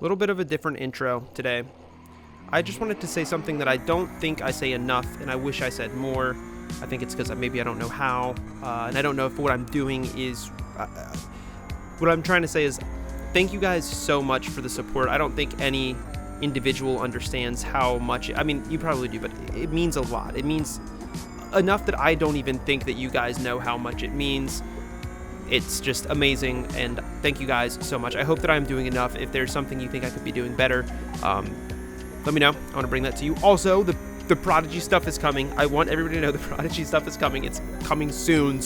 A little bit of a different intro today. I just wanted to say something that I don't think I say enough, and I wish I said more. I think it's because maybe I don't know how, and I don't know if what I'm doing is... what I'm trying to say is thank you guys so much for the support. I don't think any individual understands how much... I mean, you probably do, but it means a lot. It means enough that I don't even think that you guys know how much it means. It's just amazing, and thank you guys so much. I hope that I'm doing enough. If there's something you think I could be doing better, let me know. I want to bring that to you. Also, the Prodigy stuff is coming. I want everybody to know the Prodigy stuff is coming. It's coming soon.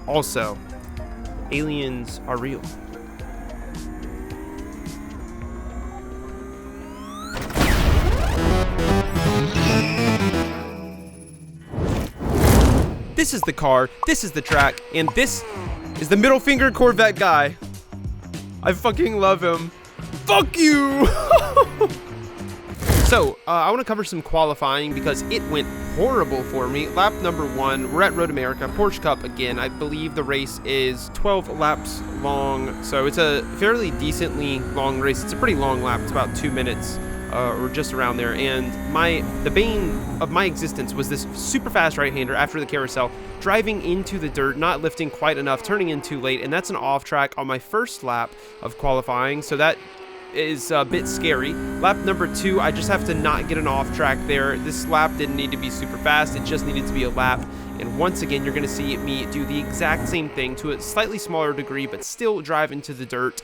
Also, aliens are real. This is the car, this is the track, and this is the middle finger Corvette guy. I fucking love him. Fuck you! So, I want to cover some qualifying because it went horrible for me. Lap number 1, we're at Road America, Porsche Cup again. I believe the race is 12 laps long, so it's a fairly decently long race. It's a pretty long lap, it's about 2 minutes. Or just around there, and the bane of my existence was this super fast right-hander after the carousel, driving into the dirt, not lifting quite enough, turning in too late, and that's an off track on my first lap of qualifying, so that is a bit scary. Lap number 2, I just have to not get an off track there. This lap didn't need to be super fast, it just needed to be a lap. And once again, you're going to see me do the exact same thing to a slightly smaller degree, but still drive into the dirt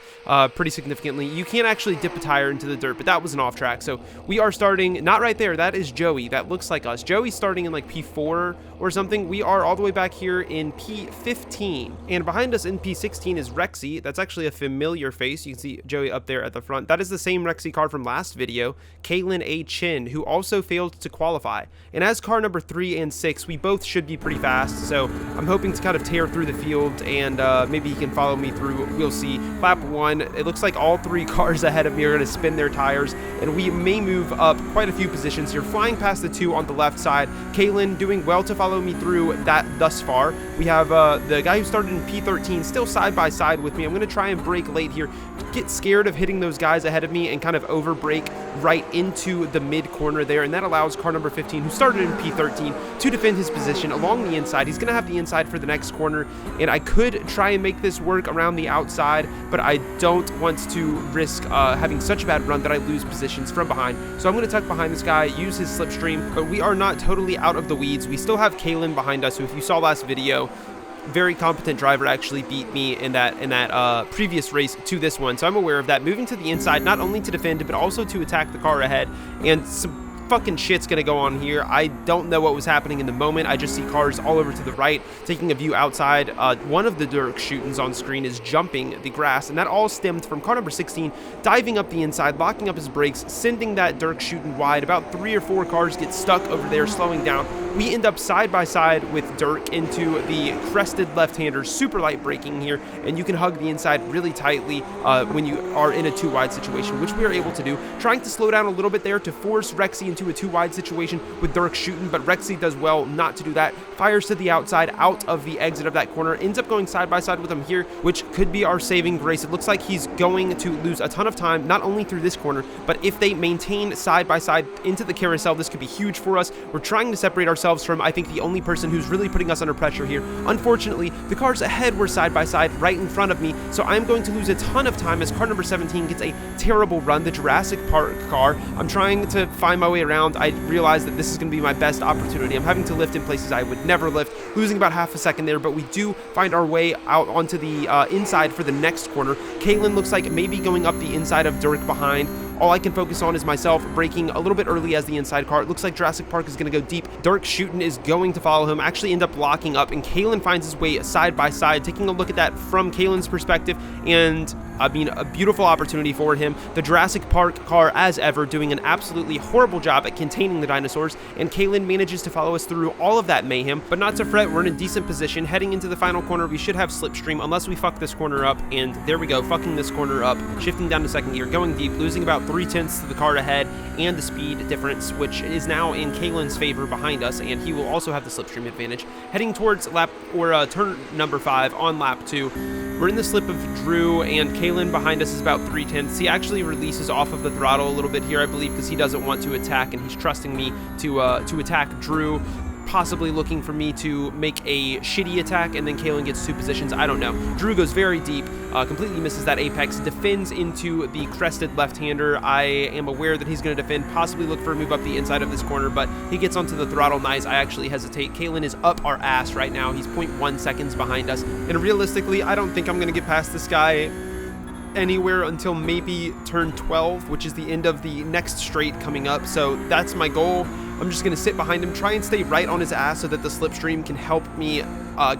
pretty significantly. You can't actually dip a tire into the dirt, but that was an off track. So we are starting, not right there, that is Joey. That looks like us. Joey's starting in like P4 or something. We are all the way back here in P15. And behind us in P16 is Rexy. That's actually a familiar face. You can see Joey up there at the front. That is the same Rexy car from last video, Kaylin A. Chin, who also failed to qualify. And as car number 3 and 6, we both should be pretty fast, so I'm hoping to kind of tear through the field, and maybe he can follow me through. We'll see. Lap 1, it looks like all 3 cars ahead of me are going to spin their tires, and we may move up quite a few positions here, flying past the 2 on the left side. Kaylin doing well to follow me through that thus far. We have the guy who started in P13 still side by side with me. I'm going to try and brake late here, get scared of hitting those guys ahead of me, and kind of over brake right into the mid corner there, and that allows car number 15, who started in P13, to defend his position along the inside. He's going to have the inside for the next corner, and I could try and make this work around the outside, but I don't want to risk having such a bad run that I lose positions from behind. So I'm going to tuck behind this guy, use his slipstream, but we are not totally out of the weeds. We still have Kaylin behind us, who, if you saw last video, very competent driver, actually beat me in that previous race to this one, so I'm aware of that. Moving to the inside, not only to defend, but also to attack the car ahead, and some fucking shit's gonna go on here. I don't know what was happening in the moment. I just see cars all over to the right, taking a view outside. One of the Dirk shootings on screen is jumping the grass, and that all stemmed from car number 16 diving up the inside, locking up his brakes, sending that Dirk shooting wide. About 3 or 4 cars get stuck over there, slowing down. We end up side by side with Dirk into the crested left-hander, super light braking here, and you can hug the inside really tightly when you are in a 2-wide situation, which we are able to do. Trying to slow down a little bit there to force Rexy into a 2-wide situation with Dirk shooting, but Rexy does well not to do that. Fires to the outside, out of the exit of that corner, ends up going side by side with him here, which could be our saving grace. It looks like he's going to lose a ton of time, not only through this corner, but if they maintain side by side into the carousel, this could be huge for us. We're trying to separate ourselves from, I think, the only person who's really putting us under pressure here. Unfortunately, the cars ahead were side by side right in front of me, so I'm going to lose a ton of time as car number 17 gets a terrible run, the Jurassic Park car. I'm trying to find my way around. I realize that this is going to be my best opportunity. I'm having to lift in places I would never lift, losing about half a second there, but we do find our way out onto the inside for the next corner. Kaylin looks like maybe going up the inside of Dirk behind. All I can focus on is myself braking a little bit early as the inside car. It looks like Jurassic Park is going to go deep. Dirk shooting is going to follow him, actually end up locking up, and Kaylin finds his way side by side. Taking a look at that from Kaylin's perspective, and I mean, a beautiful opportunity for him. The Jurassic Park car, as ever, doing an absolutely horrible job at containing the dinosaurs, and Kalen manages to follow us through all of that mayhem. But not to fret, we're in a decent position. Heading into the final corner, we should have slipstream, unless we fuck this corner up, and there we go, fucking this corner up, shifting down to second gear, going deep, losing about 3/10 to the car ahead, and the speed difference, which is now in Kalen's favor behind us, and he will also have the slipstream advantage. Heading towards turn number 5 on lap 2. We're in the slip of Drew, and Kalen behind us is about 3/10. He actually releases off of the throttle a little bit here, I believe, because he doesn't want to attack, and he's trusting me to attack Drew, possibly looking for me to make a shitty attack, and then Kalen gets 2 positions. I don't know. Drew goes very deep, completely misses that apex, defends into the crested left-hander. I am aware that he's going to defend, possibly look for a move up the inside of this corner, but he gets onto the throttle nice. I actually hesitate. Kalen is up our ass right now. He's 0.1 seconds behind us, and realistically, I don't think I'm going to get past this guy anywhere until maybe turn 12, which is the end of the next straight coming up, so that's my goal. I'm just going to sit behind him, try and stay right on his ass so that the slipstream can help me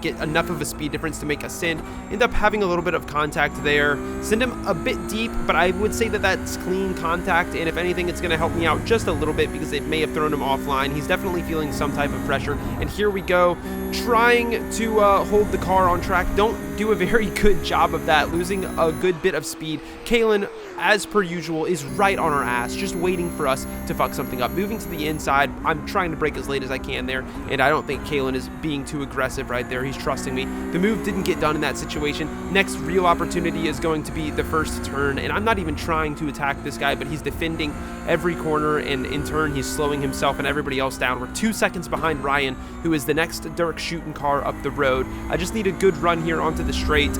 get enough of a speed difference to make a send. End up having a little bit of contact there. Send him a bit deep, but I would say that that's clean contact, and if anything, it's going to help me out just a little bit because it may have thrown him offline. He's definitely feeling some type of pressure, and here we go, trying to hold the car on track. Don't do a very good job of that, losing a good bit of speed. Kalen, as per usual, is right on our ass, just waiting for us to fuck something up. Moving to the inside, I'm trying to brake as late as I can there, and I don't think Kalen is being too aggressive right there. He's trusting me. The move didn't get done in that situation. Next real opportunity is going to be the first turn, and I'm not even trying to attack this guy, but he's defending every corner, and in turn, he's slowing himself and everybody else down. We're 2 seconds behind Ryan, who is the next Dirk shooting car up the road. I just need a good run here onto the straight.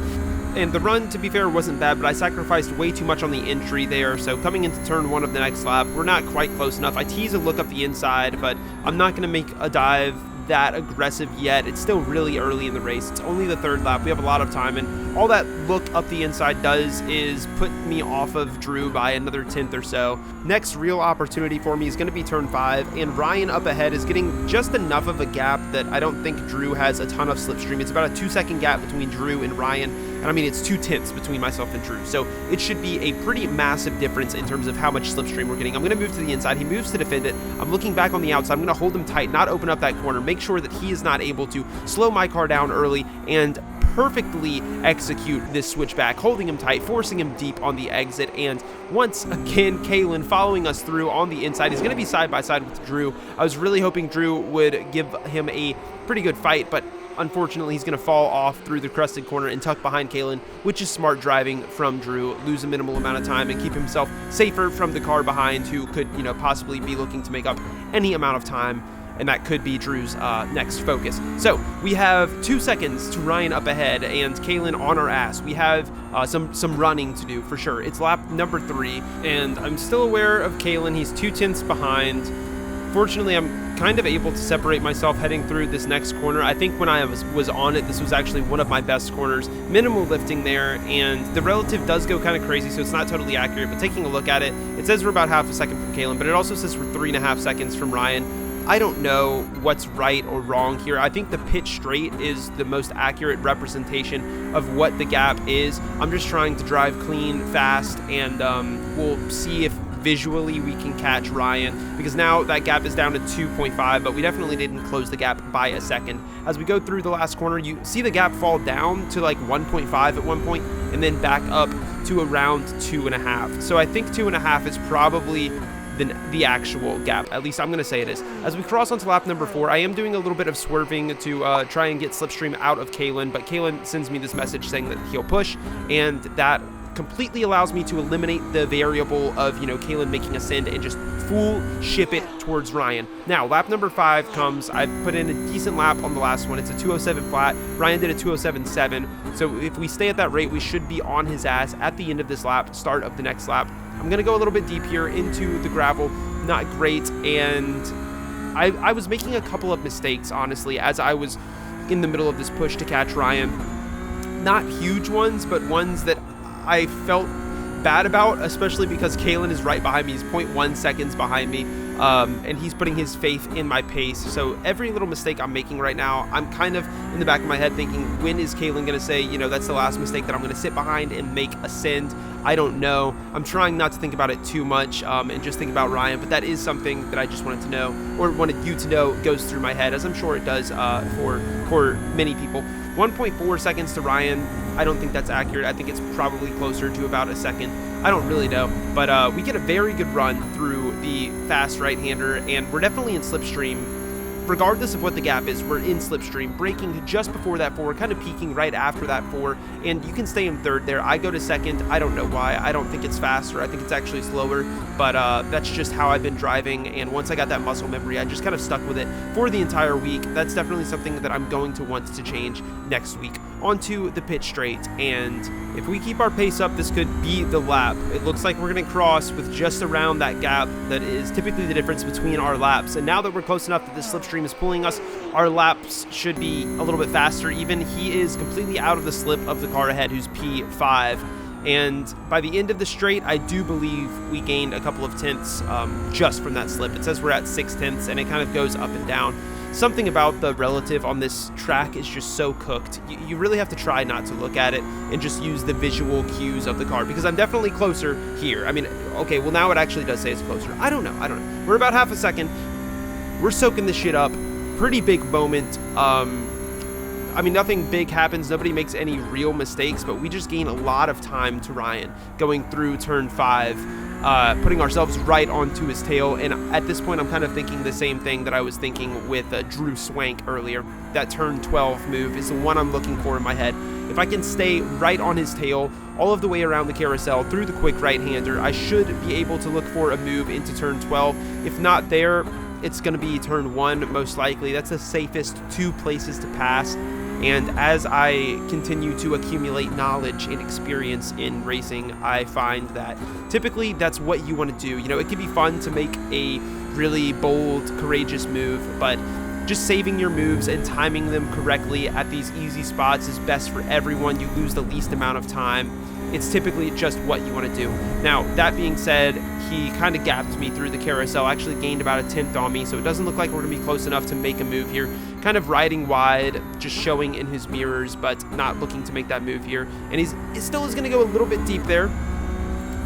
And the run, to be fair, wasn't bad, but I sacrificed way too much on the entry there. So coming into turn 1 of the next lap, we're not quite close enough. I tease a look up the inside, but I'm not going to make a dive that aggressive yet. It's still really early in the race. It's only the 3rd lap. We have a lot of time, and all that look up the inside does is put me off of Drew by another 10th or so. Next real opportunity for me is going to be turn 5, and Ryan up ahead is getting just enough of a gap that I don't think Drew has a ton of slipstream. It's about a 2-second gap between Drew and Ryan, and I mean, it's 2/10 between myself and Drew, so it should be a pretty massive difference in terms of how much slipstream we're getting. I'm going to move to the inside. He moves to defend it. I'm looking back on the outside. I'm going to hold him tight, not open up that corner, make sure that he is not able to slow my car down early, and perfectly execute this switchback, holding him tight, forcing him deep on the exit. And once again, Kalen following us through on the inside. He's going to be side by side with Drew. I was really hoping Drew would give him a pretty good fight, but unfortunately, he's going to fall off through the crested corner and tuck behind Kalen, which is smart driving from Drew. Lose a minimal amount of time and keep himself safer from the car behind, who could, possibly be looking to make up any amount of time, and that could be Drew's next focus. So we have 2 seconds to Ryan up ahead and Kalen on our ass. We have some running to do for sure. It's lap number 3, and I'm still aware of Kalen. He's 2/10 behind. Fortunately, I'm kind of able to separate myself heading through this next corner. I think when I was on it, this was actually one of my best corners. Minimal lifting there, and the relative does go kind of crazy, so it's not totally accurate, but taking a look at it, it says we're about half a second from Kalen, but it also says we're 3.5 seconds from Ryan. I don't know what's right or wrong here. I think the pitch straight is the most accurate representation of what the gap is. I'm just trying to drive clean, fast, and we'll see if visually we can catch Ryan, because now that gap is down to 2.5, but we definitely didn't close the gap by a second. As we go through the last corner, you see the gap fall down to like 1.5 at one point, and then back up to around 2.5. So I think 2.5 is probably the actual gap. At least I'm going to say it is. As we cross onto lap number 4, I am doing a little bit of swerving to try and get slipstream out of Kalen, but Kalen sends me this message saying that he'll push, and that completely allows me to eliminate the variable of, Kalen making a send and just full ship it towards Ryan. Now, lap number 5 comes. I put in a decent lap on the last one. It's a 2:07 flat. Ryan did a 2:07.7. So if we stay at that rate, we should be on his ass at the end of this lap, start of the next lap. I'm going to go a little bit deep here into the gravel. Not great. And I was making a couple of mistakes, honestly, as I was in the middle of this push to catch Ryan. Not huge ones, but ones that I felt bad about, especially because Kalen is right behind me. He's 0.1 seconds behind me. and he's putting his faith in my pace. So every little mistake I'm making right now, I'm kind of in the back of my head thinking, when is Kalen going to say, you know, that's the last mistake that I'm going to sit behind and make a send? I don't know. I'm trying not to think about it too much and just think about Ryan, but that is something that I just wanted to know, or wanted you to know, goes through my head, as I'm sure it does for many people. 1.4 seconds to Ryan, I don't think that's accurate. I think it's probably closer to about a second. I don't really know, but we get a very good run through the fast right-hander, and we're definitely in slipstream. Regardless of what the gap is, we're in slipstream, braking just before that 4, kind of peaking right after that 4, and you can stay in 3rd there. I go to 2nd. I don't know why. I don't think it's faster. I think it's actually slower, but that's just how I've been driving, and once I got that muscle memory, I just kind of stuck with it for the entire week. That's definitely something that I'm going to want to change next week. Onto the pit straight, and if we keep our pace up, this could be the lap. It looks like we're going to cross with just around that gap that is typically the difference between our laps, and now that we're close enough that the slipstream is pulling us, our laps should be a little bit faster. Even he is completely out of the slip of the car ahead, who's P5, and by the end of the straight, I do believe we gained a couple of tenths just from that slip. It says we're at 6 tenths, and it kind of goes up and down. Something about the relative on this track is just so cooked. You really have to try not to look at it and just use the visual cues of the car, because I'm definitely closer here. I mean, okay, well now it actually does say it's closer. I don't know. We're about half a second. We're soaking this shit up. Pretty big moment. I mean, nothing big happens. Nobody makes any real mistakes, but we just gain a lot of time to Ryan going through turn 5, putting ourselves right onto his tail. And at this point, I'm kind of thinking the same thing that I was thinking with Drew Swank earlier. That turn 12 move is the one I'm looking for in my head. If I can stay right on his tail all of the way around the carousel through the quick right-hander, I should be able to look for a move into turn 12. If not there, it's going to be turn 1 most likely. That's the safest 2 places to pass. And as I continue to accumulate knowledge and experience in racing, I find that typically that's what you want to do. You know, it can be fun to make a really bold, courageous move, but just saving your moves and timing them correctly at these easy spots is best for everyone. You lose the least amount of time. It's typically just what you want to do. Now, that being said, he kind of gapped me through the carousel, actually gained about a 10th on me, so it doesn't look like we're going to be close enough to make a move here. Kind of riding wide, just showing in his mirrors, but not looking to make that move here. And he still is going to go a little bit deep there.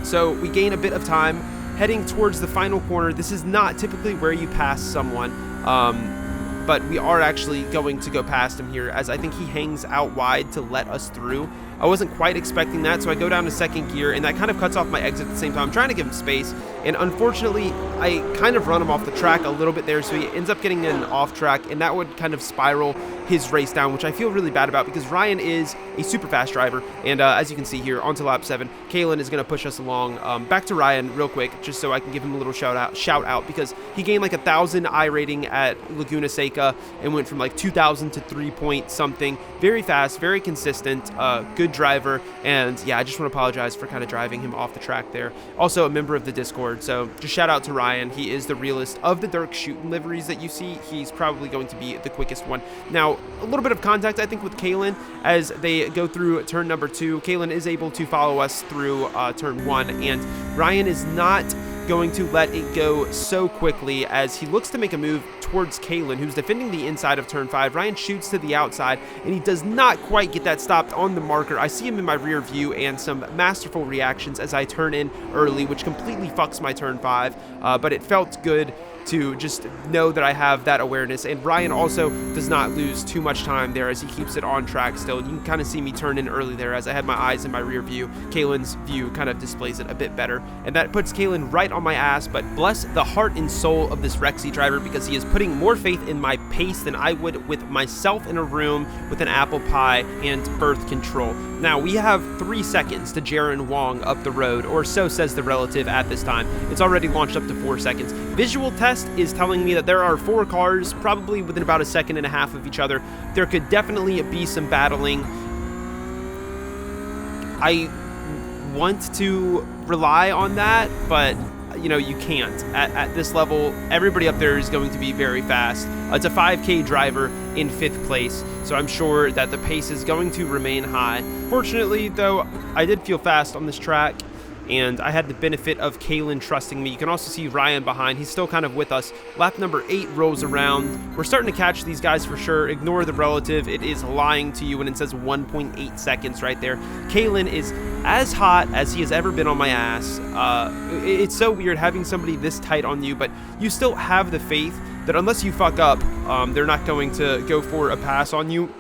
So we gain a bit of time heading towards the final corner. This is not typically where you pass someone, but we are actually going to go past him here, as I think he hangs out wide to let us through. I wasn't quite expecting that, so I go down to 2nd gear, and that kind of cuts off my exit at the same time. I'm trying to give him space, and unfortunately, I kind of run him off the track a little bit there, so he ends up getting an off track, and that would kind of spiral his race down, which I feel really bad about, because Ryan is a super fast driver, and as you can see here, onto lap 7, Kalen is going to push us along. Back to Ryan real quick, just so I can give him a little shout out, because he gained like 1,000 I rating at Laguna Seca and went from like 2,000 to 3 point something. Very fast, very consistent, good driver, and yeah, I just want to apologize for kind of driving him off the track there. Also a member of the Discord, so just shout out to Ryan. He is the realest of the Dirk shooting liveries that you see. He's probably going to be the quickest one. Now, a little bit of contact, I think, with Kalen as they go through turn number 2. Kalen is able to follow us through turn 1, and Ryan is not going to let it go so quickly as he looks to make a move towards Kalen, who's defending the inside of turn 5. Ryan shoots to the outside, and he does not quite get that stopped on the marker. I see him in my rear view, and some masterful reactions as I turn in early, which completely fucks my turn 5, but it felt good to just know that I have that awareness. And Ryan also does not lose too much time there as he keeps it on track still. You can kind of see me turn in early there as I had my eyes in my rear view. Kalen's view kind of displays it a bit better, and that puts Kalen right on my ass. But bless the heart and soul of this Rexy driver, because he is putting more faith in my pace than I would with myself in a room with an apple pie and birth control. Now, we have 3 seconds to Jaron Wong up the road, or so says the relative at this time. It's already launched up to 4 seconds. Visual test is telling me that there are 4 cars, probably within about a second and a half of each other. There could definitely be some battling. I want to rely on that, but you know, you can't. At this level, everybody up there is going to be very fast. It's a 5K driver in 5th place, so I'm sure that the pace is going to remain high. Fortunately, though, I did feel fast on this track. and I had the benefit of Kalen trusting me. You can also see Ryan behind. He's still kind of with us. Lap number 8 rolls around. We're starting to catch these guys for sure. Ignore the relative. It is lying to you when it says 1.8 seconds right there. Kalen is as hot as he has ever been on my ass. It's so weird having somebody this tight on you, but you still have the faith that unless you fuck up, they're not going to go for a pass on you.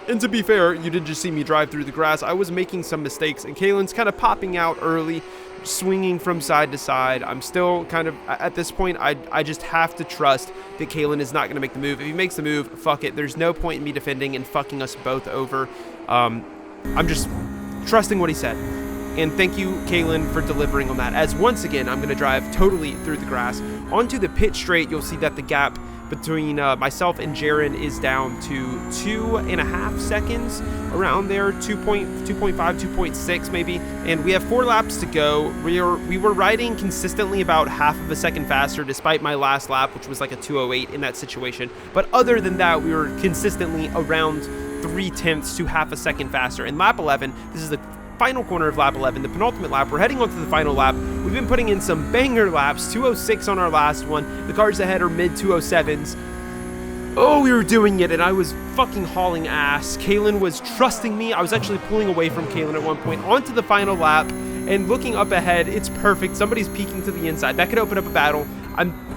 And to be fair, you did just see me drive through the grass. I was making some mistakes, and Kalen's kind of popping out early, swinging from side to side. I'm still kind of, at this point, I just have to trust that Kalen is not going to make the move. If he makes the move, fuck it. There's no point in me defending and fucking us both over. I'm just trusting what he said. And thank you, Kalen, for delivering on that. As once again, I'm going to drive totally through the grass. Onto the pit straight, you'll see that the gap between myself and Jaron is down to 2.5 seconds, around there, 2.5, 2.6 maybe. And we have 4 laps to go. We were riding consistently about half of a second faster, despite my last lap, which was like a 2:08 in that situation. But other than that, we were consistently around 0.3 to half a second faster. In lap 11, this is the final corner of lap 11, the penultimate lap. We're heading on to the final lap. We've been putting in some banger laps, 2:06 on our last one. The cars ahead are mid 2:07s. Oh, we were doing it, and I was fucking hauling ass. Kalen was trusting me. I was actually pulling away from Kalen at one point. Onto the final lap, and looking up ahead, it's perfect. Somebody's peeking to the inside. That could open up a battle.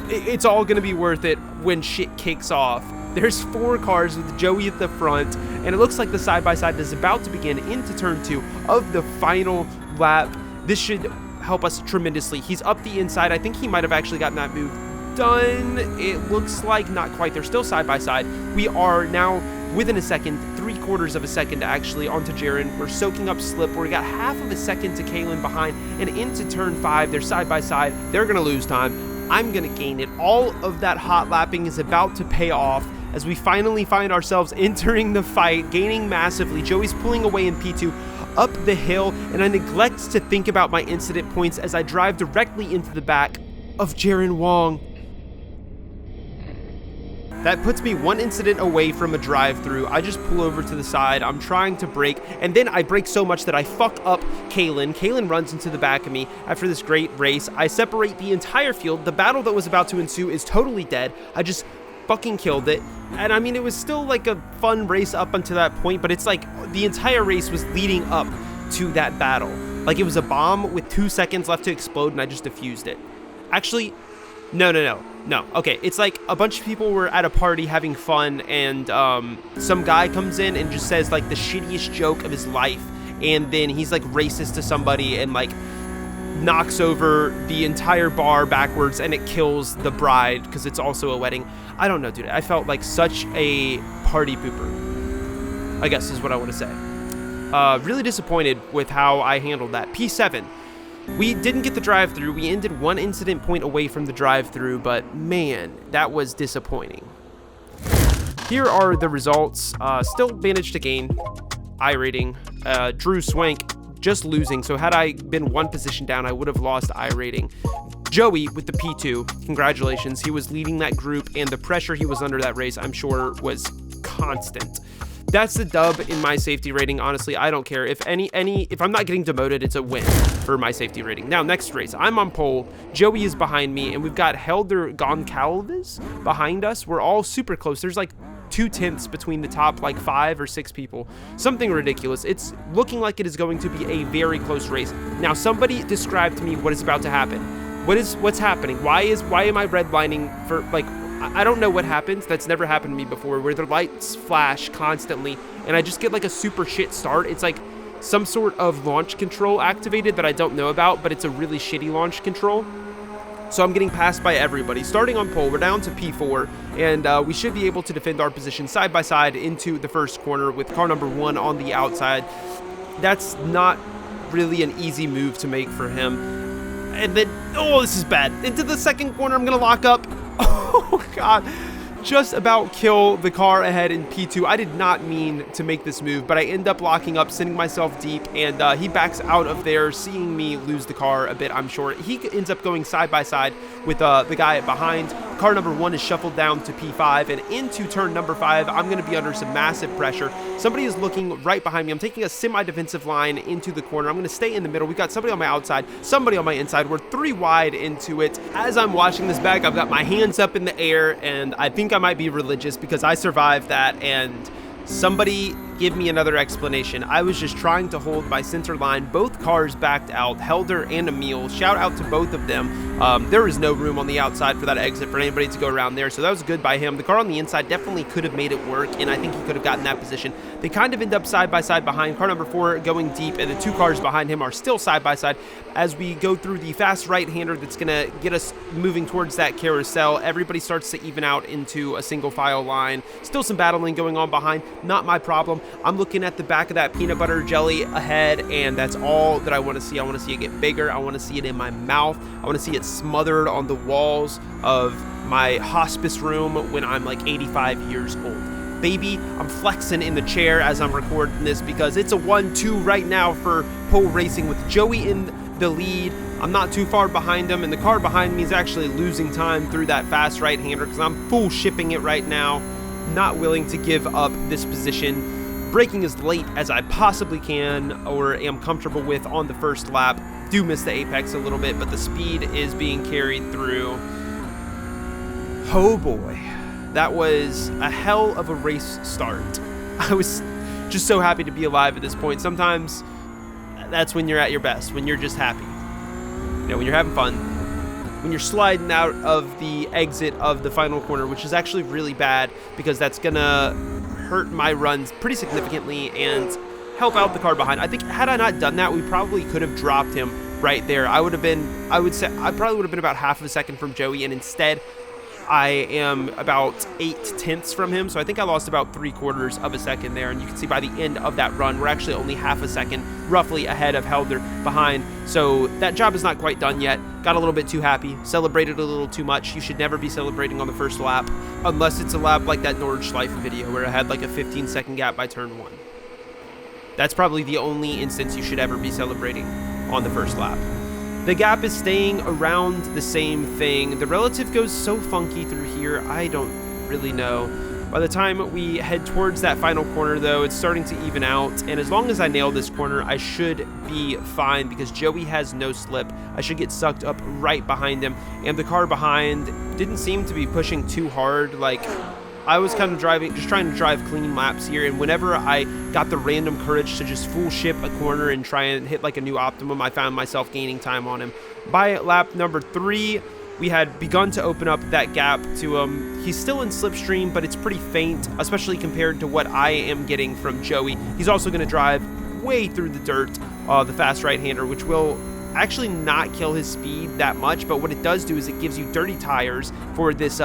It's all gonna be worth it when shit kicks off. There's 4 cars with Joey at the front, and it looks like the side-by-side is about to begin into turn 2 of the final lap. This should help us tremendously. He's up the inside. I think he might have actually gotten that move done. It looks like not quite. They're still side-by-side. We are now within a second, 3/4 of a second actually, onto Jaron. We're soaking up slip. We got half of a second to Kalen behind, and into turn 5, they're side-by-side. They're going to lose time. I'm going to gain it. All of that hot lapping is about to pay off as we finally find ourselves entering the fight, gaining massively. Joey's pulling away in P2 up the hill, and I neglect to think about my incident points as I drive directly into the back of Jaron Wong. That puts me 1 incident away from a drive-through. I just pull over to the side. I'm trying to brake, and then I brake so much that I fuck up Kalen. Kalen runs into the back of me after this great race. I separate the entire field. The battle that was about to ensue is totally dead. I just fucking killed it. And I mean, it was still like a fun race up until that point, but it's like the entire race was leading up to that battle. Like it was a bomb with 2 seconds left to explode, and I just defused it. Actually, no. Okay, it's like a bunch of people were at a party having fun, and some guy comes in and just says like the shittiest joke of his life, and then he's like racist to somebody and like knocks over the entire bar backwards, and it kills the bride because it's also a wedding. I don't know, dude. I felt like such a party pooper, I guess is what I want to say. Really disappointed with how I handled that. P7. We didn't get the drive-through. We ended 1 incident point away from the drive-through, but man, that was disappointing. Here are the results. Still managed to gain iRating. Drew Swank just losing, so had I been 1 position down, I would have lost iRating. Joey with the P2, congratulations. He was leading that group, and the pressure he was under that race, I'm sure, was constant. That's the dub in my safety rating. Honestly, I don't care. If I'm not getting demoted, it's a win for my safety rating. Now, next race, I'm on pole. Joey is behind me, and we've got Helder Goncalves behind us. We're all super close. There's like 2/10 between the top like 5 or 6 people. Something ridiculous. It's looking like it is going to be a very close race. Now, somebody describe to me what is about to happen. What's happening? Why am I redlining for like? I don't know what happens. That's never happened to me before, where the lights flash constantly and I just get like a super shit start. It's like some sort of launch control activated that I don't know about, but it's a really shitty launch control. So I'm getting passed by everybody. Starting on pole, we're down to P4, and we should be able to defend our position side by side into the first corner with car number 1 on the outside. That's not really an easy move to make for him. And then, oh, this is bad. Into the second corner, I'm gonna lock up. Oh God, just about kill the car ahead in P2. I did not mean to make this move, but I end up locking up, sending myself deep, and he backs out of there, seeing me lose the car a bit, I'm sure. He ends up going side by side with the guy behind. Car number 1 is shuffled down to P5, and into turn number 5, I'm going to be under some massive pressure. Somebody is looking right behind me. I'm taking a semi-defensive line into the corner. I'm going to stay in the middle. We've got somebody on my outside, somebody on my inside. We're 3 wide into it. As I'm watching this back, I've got my hands up in the air, and I think I might be religious because I survived that, and somebody give me another explanation. I was just trying to hold my center line. Both cars backed out, Helder and Emil. Shout out to both of them. There was no room on the outside for that exit for anybody to go around there, so that was good by him. The car on the inside definitely could have made it work, and I think he could have gotten that position. They kind of end up side by side behind. Car number 4 going deep, and the 2 cars behind him are still side by side as we go through the fast right-hander that's going to get us moving towards that carousel. Everybody starts to even out into a single file line. Still some battling going on behind. Not my problem. I'm looking at the back of that peanut butter jelly ahead, and that's all that I want to see. I want to see it get bigger. I want to see it in my mouth. I want to see it smothered on the walls of my hospice room when I'm like 85 years old. Baby, I'm flexing in the chair as I'm recording this because it's a 1-2 right now for pole racing with Joey in the lead. I'm not too far behind him, and the car behind me is actually losing time through that fast right-hander because I'm full shipping it right now. Not willing to give up this position. Braking as late as I possibly can or am comfortable with on the first lap. Do miss the apex a little bit, but the speed is being carried through. Oh boy, that was a hell of a race start. I was just so happy to be alive at this point. Sometimes that's when you're at your best, when you're just happy. You know, when you're having fun, when you're sliding out of the exit of the final corner, which is actually really bad because that's gonna hurt my runs pretty significantly and help out the car behind. I think had I not done that, we probably could have dropped him right there. I probably would have been about half of a second from Joey, and instead I am about 8/10 from him, so I think I lost about 3/4 of a second there, and you can see by the end of that run, we're actually only half a second roughly ahead of Helder behind, so that job is not quite done yet. Got a little bit too happy, celebrated a little too much. You should never be celebrating on the first lap, unless it's a lap like that Nordschleife video where I had like a 15-second gap by turn 1. That's probably the only instance you should ever be celebrating on the first lap. The gap is staying around the same thing. The relative goes so funky through here, I don't really know. By the time we head towards that final corner, though, it's starting to even out, and as long as I nail this corner, I should be fine because Joey has no slip. I should get sucked up right behind him, and the car behind didn't seem to be pushing too hard. Like, I was kind of just trying to drive clean laps here, and whenever I got the random courage to just full ship a corner and try and hit like a new optimum, I found myself gaining time on him. By lap number 3, we had begun to open up that gap to him. He's still in slipstream, but it's pretty faint, especially compared to what I am getting from Joey. He's also going to drive way through the dirt, the fast right-hander, which will actually not kill his speed that much, but what it does do is it gives you dirty tires for this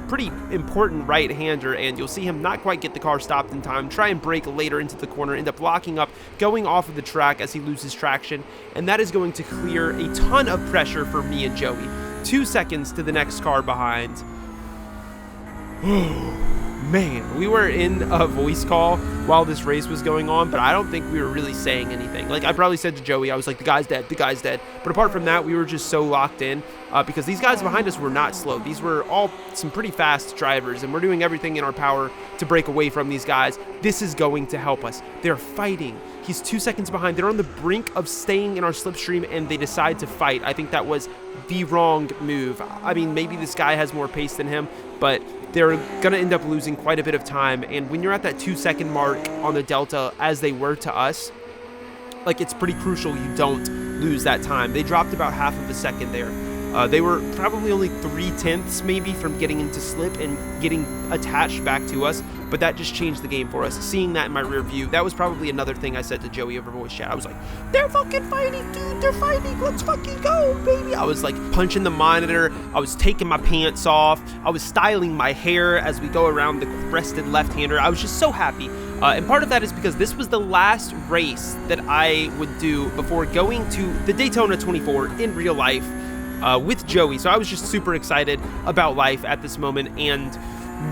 pretty important right-hander, and you'll see him not quite get the car stopped in time, try and brake later into the corner, end up locking up, going off of the track as he loses traction, and that is going to clear a ton of pressure for me and Joey. 2 seconds to the next car behind. Man, we were in a voice call while this race was going on, but I don't think we were really saying anything. Like, I probably said to Joey, I was like, the guy's dead, the guy's dead. But apart from that, we were just so locked in because these guys behind us were not slow. These were all some pretty fast drivers, and we're doing everything in our power to break away from these guys. This is going to help us. They're fighting. He's 2 seconds behind. They're on the brink of staying in our slipstream, and they decide to fight. I think that was the wrong move. I mean, maybe this guy has more pace than him, but they're going to end up losing quite a bit of time. And when you're at that 2 second mark on the Delta, as they were to us, like, it's pretty crucial you don't lose that time. They dropped about half of a second there. They were probably only 3/10 maybe from getting into slip and getting attached back to us, but that just changed the game for us. Seeing that in my rear view, that was probably another thing I said to Joey over voice chat. I was like, they're fucking fighting, dude, they're fighting, let's fucking go, baby. I was like punching the monitor, I was taking my pants off, I was styling my hair as we go around the crested left-hander. I was just so happy. And part of that is because this was the last race that I would do before going to the Daytona 24 in real life with Joey. So I was just super excited about life at this moment, and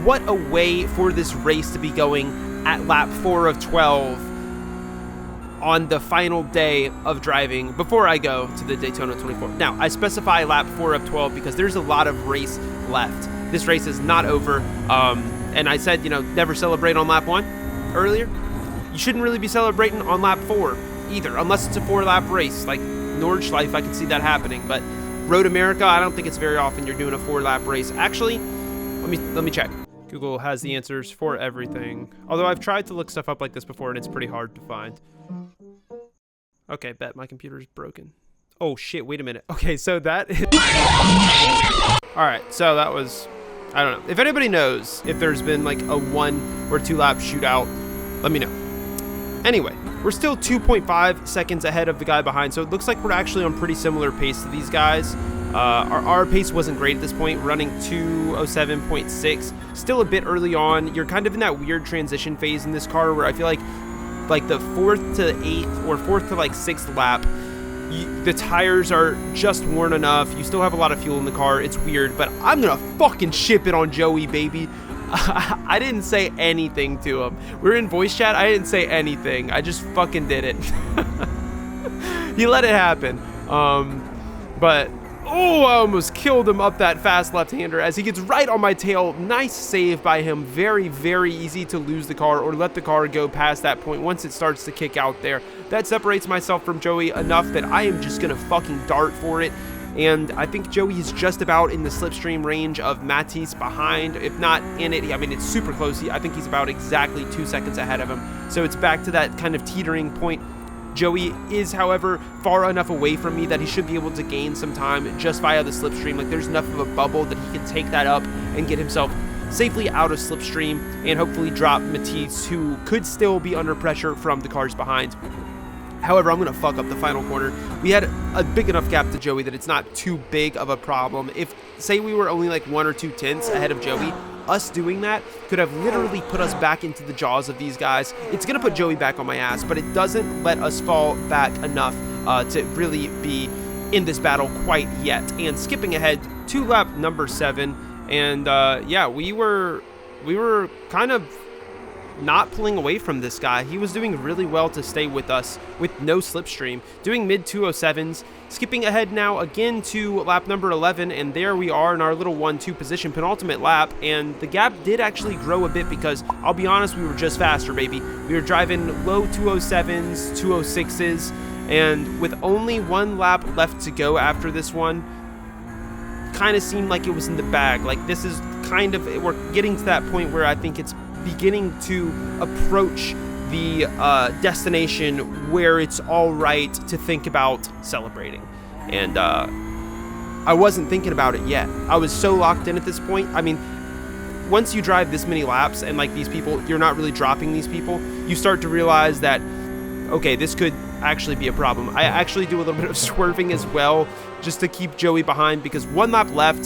what a way for this race to be going at lap 4 of 12 on the final day of driving before I go to the Daytona 24. Now, I specify lap 4 of 12 because there's a lot of race left. This race is not over, and I said, you know, never celebrate on lap 1 earlier. you shouldn't really be celebrating on lap 4 either, unless it's a 4-lap race. Like Nordschleife, I could see that happening, but Road America, I don't think it's very often you're doing a 4-lap race. Actually, let me check. Google has the answers for everything. Although I've tried to look stuff up like this before and it's pretty hard to find. Okay, bet my computer's broken. Oh shit, wait a minute. Okay, so that is... Alright, so that was... I don't know. If anybody knows if there's been like a 1 or 2 lap shootout, let me know. Anyway, we're still 2.5 seconds ahead of the guy behind, so it looks like we're actually on pretty similar pace to these guys. Our pace wasn't great at this point, running 2:07.6. Still a bit early on. You're kind of in that weird transition phase in this car where I feel like the 4th to 8th or 4th to like 6th lap, the tires are just worn enough. You still have a lot of fuel in the car. It's weird, but I'm gonna fucking ship it on Joey, baby. I didn't say anything to him. We're in voice chat. I didn't say anything. I just fucking did it. He let it happen. But oh, I almost killed him up that fast left-hander as he gets right on my tail. Nice save by him. Very, very easy to lose the car or let the car go past that point once it starts to kick out there. That separates myself from Joey enough that I am just gonna fucking dart for it. And I think Joey is just about in the slipstream range of Matisse behind, if not in it. I mean, it's super close. I think he's about exactly 2 seconds ahead of him. So it's back to that kind of teetering point. Joey is, however, far enough away from me that he should be able to gain some time just via the slipstream. Like, there's enough of a bubble that he can take that up and get himself safely out of slipstream and hopefully drop Matisse, who could still be under pressure from the cars behind. However, I'm going to fuck up the final corner. We had a big enough gap to Joey that it's not too big of a problem. If, say, we were only like 1 or 2 tenths ahead of Joey, us doing that could have literally put us back into the jaws of these guys. It's going to put Joey back on my ass, but it doesn't let us fall back enough to really be in this battle quite yet. And skipping ahead to lap number 7, and yeah, we were kind of not pulling away from this guy. He was doing really well to stay with us with no slipstream, doing mid 207s. Skipping ahead now again to lap number 11, and there we are in our little 1-2 position, penultimate lap, and the gap did actually grow a bit because, I'll be honest, we were just faster, baby. We were driving low 207s, 206s, and with only 1 lap left to go after this one, kind of seemed like it was in the bag. Like, this is kind of, we're getting to that point where I think it's beginning to approach the destination where it's all right to think about celebrating. And I wasn't thinking about it yet. I was so locked in at this point. I mean, once you drive this many laps and like these people, you're not really dropping these people, you start to realize that, okay, this could actually be a problem. I actually do a little bit of swerving as well just to keep Joey behind, because 1 lap left,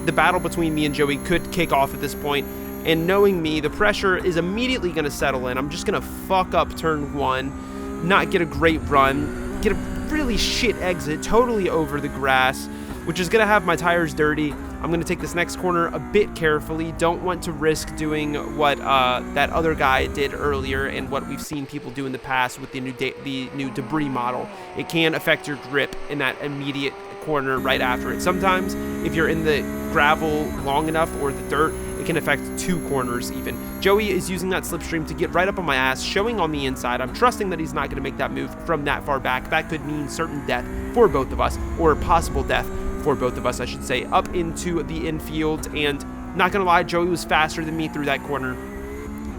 the battle between me and Joey could kick off at this point. And knowing me, the pressure is immediately going to settle in. I'm just going to fuck up turn 1, not get a great run, get a really shit exit, totally over the grass, which is going to have my tires dirty. I'm going to take this next corner a bit carefully. Don't want to risk doing what that other guy did earlier and what we've seen people do in the past with the new debris model. It can affect your grip in that immediate corner right after it. Sometimes, if you're in the gravel long enough or the dirt, it can affect 2 corners even. Joey is using that slipstream to get right up on my ass, showing on the inside. I'm trusting that he's not going to make that move from that far back. That could mean certain death for both of us, or possible death for both of us, I should say, up into the infield. And not going to lie, Joey was faster than me through that corner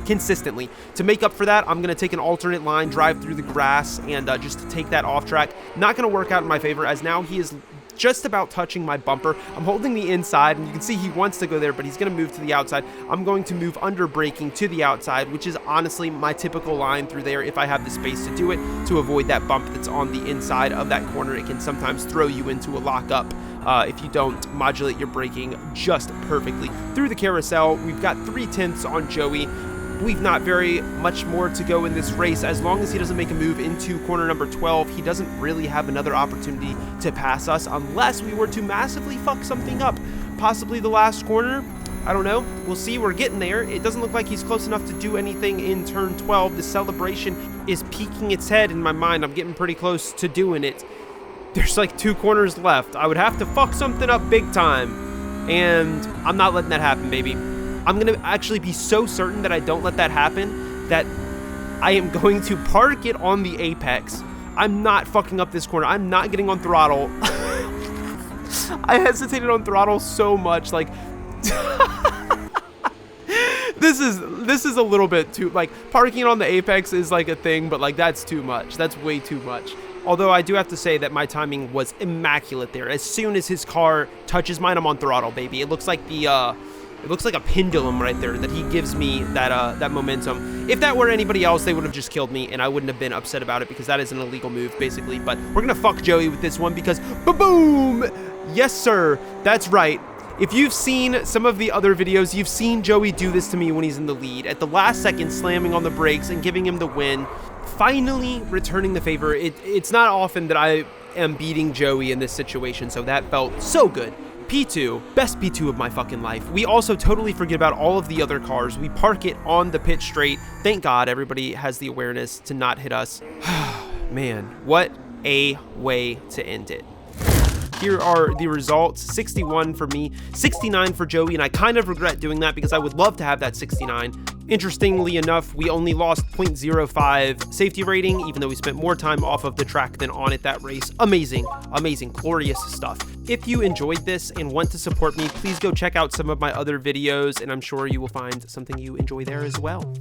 consistently. To make up for that, I'm going to take an alternate line, drive through the grass, and just to take that off track. Not going to work out in my favor, as now he is just about touching my bumper. I'm holding the inside, and you can see he wants to go there, but he's going to move to the outside. I'm going to move under braking to the outside, which is honestly my typical line through there if I have the space to do it, to avoid that bump that's on the inside of that corner. It can sometimes throw you into a lockup if you don't modulate your braking just perfectly. Through the carousel, we've got 3 tenths on Joey. We've not very much more to go in this race. As long as he doesn't make a move into corner number 12, he doesn't really have another opportunity to pass us unless we were to massively fuck something up. Possibly the last corner. I don't know. We'll see. We're getting there. It doesn't look like he's close enough to do anything in turn 12. The celebration is peeking its head in my mind. I'm getting pretty close to doing it. There's like 2 corners left. I would have to fuck something up big time. And I'm not letting that happen, baby. I'm going to actually be so certain that I don't let that happen that I am going to park it on the apex. I'm not fucking up this corner. I'm not getting on throttle. I hesitated on throttle so much, like this is a little bit too, like, parking on the apex is like a thing, but like that's too much. That's way too much. Although I do have to say that my timing was immaculate there. As soon as his car touches mine, I'm on throttle, baby. It looks like it looks like a pendulum right there that he gives me that momentum. If that were anybody else, they would have just killed me, and I wouldn't have been upset about it because that is an illegal move, basically. But we're gonna fuck Joey with this one because boom! Yes, sir. That's right. If you've seen some of the other videos, you've seen Joey do this to me when he's in the lead. At the last second, slamming on the brakes and giving him the win. Finally returning the favor. It's not often that I am beating Joey in this situation, so that felt so good. P2, best P2 of my fucking life. We also totally forget about all of the other cars. We park it on the pit straight. Thank God everybody has the awareness to not hit us. Man, what a way to end it. Here are the results. 61 for me, 69 for Joey, and I kind of regret doing that because I would love to have that 69. Interestingly enough, we only lost 0.05 safety rating, even though we spent more time off of the track than on it that race. Amazing, amazing, glorious stuff. If you enjoyed this and want to support me, please go check out some of my other videos, and I'm sure you will find something you enjoy there as well.